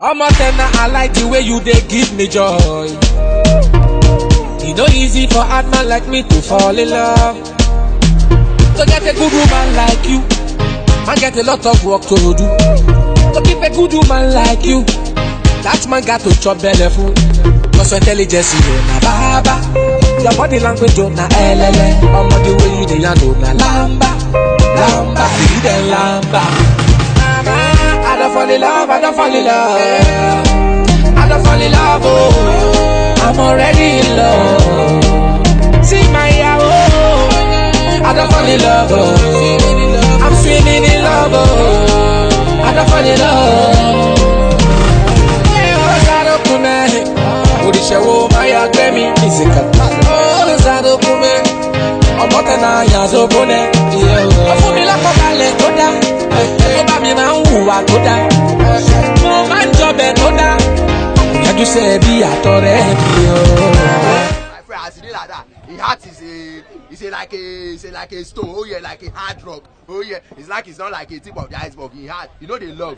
I'm a tenor, I like the way you they give me joy. It's no easy for a man like me to fall in love. To get a good woman like you, man get a lot of work to do. To keep a good woman like you, that man got to chop belly food. Cause your intelligence is na baba, your body language na elele. I'm on the way you dey know na lamba, lamba, you dey lamba. I don't fall in love, I don't fall in love, I don't fall in love, oh, I'm already in love. See my oh, I don't fall in love, oh, I'm swimming in love, oh, I don't fall in love. Odishewo maya gbemi physical. Oh, zado kume, ọmọte na yazo bone. Ọfún mi lákọ̀ọ́balẹ̀ tó dá, ó bá mi máa ń hùwà tó dá, mo máa ń jọbẹ̀ tó dá, ìyájú sẹ́ bí àtọ̀ rẹ̀ bí o. My friend, as he did like that, his heart is like a stone. Oh yeah, like a hard rock. Oh yeah, it's like it's not like a tip of the iceberg. He hard, you know they love.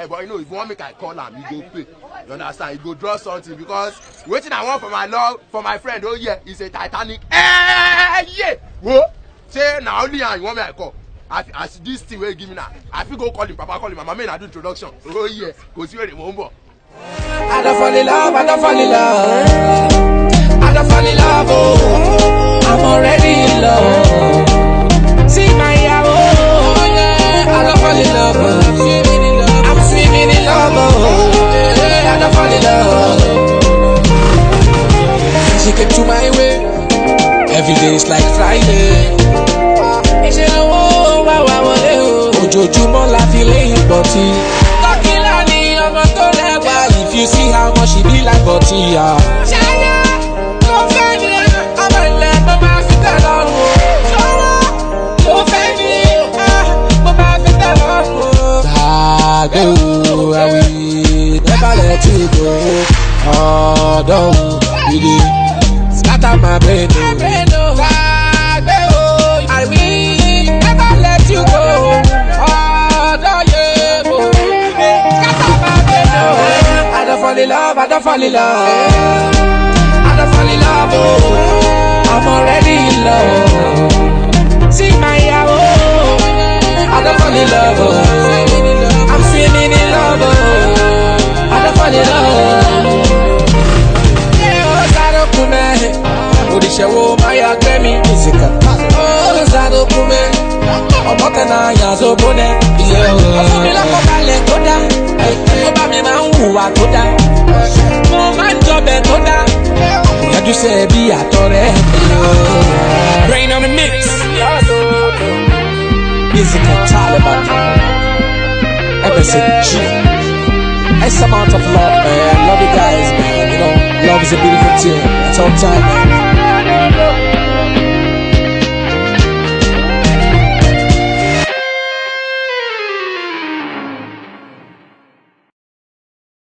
But you know if you want make I call him, you go pay. You understand? You go draw something because waiting I want for my love, for my friend. Oh yeah, it's a Titanic. Yeah. Whoa. Say now only you want me I call. As this thing will give me now, I feel go call him, Papa call him, Mama may I do introduction. Oh yeah, go see where the mumbo. I don't fall in love, I don't fall in love, I don't fall in love, oh, I'm already in love. See my oh, I don't fall in love, oh, I'm swimming in love, oh, I don't fall in love. She came to my way, every day is like Friday. She know, oh, wow, wow, wow, ojoojúmọ́ la fi lẹ́yìn bọ̀tì. If you see how much she be like Botia. Shaya, don't find me. I'm a leg, but my feet are long. Shaya, don't find me. But my feet are long. Sado, I will never let you go. Oh, don't really scatter my brain. Sado, I will never let you go. Oh, don't you scatter my brain. I don't fall in love, I don't fall in love, I don't fall in love, oh, I'm already in love. See my oh, I don't fall in love, oh, I'm swimming in love, oh, I don't fall in love. Oh, zado kume, odishewo maya gbemi physical. Oh, zado kume, ọmọte na yazo bone. Ọfún mi lákọ̀ọ́balẹ̀ tó dá, ó bá mi máa ń hùwà tó dá, mo máa ń jọbẹ̀ tó dá, ìyájú sẹ́ bí àtọ̀ rẹ̀ bí o. Brain on the mix. Physical Taliban. Episode G. It's amount of love, man. Love you guys, man. You know, love is a beautiful thing. It's all time, man.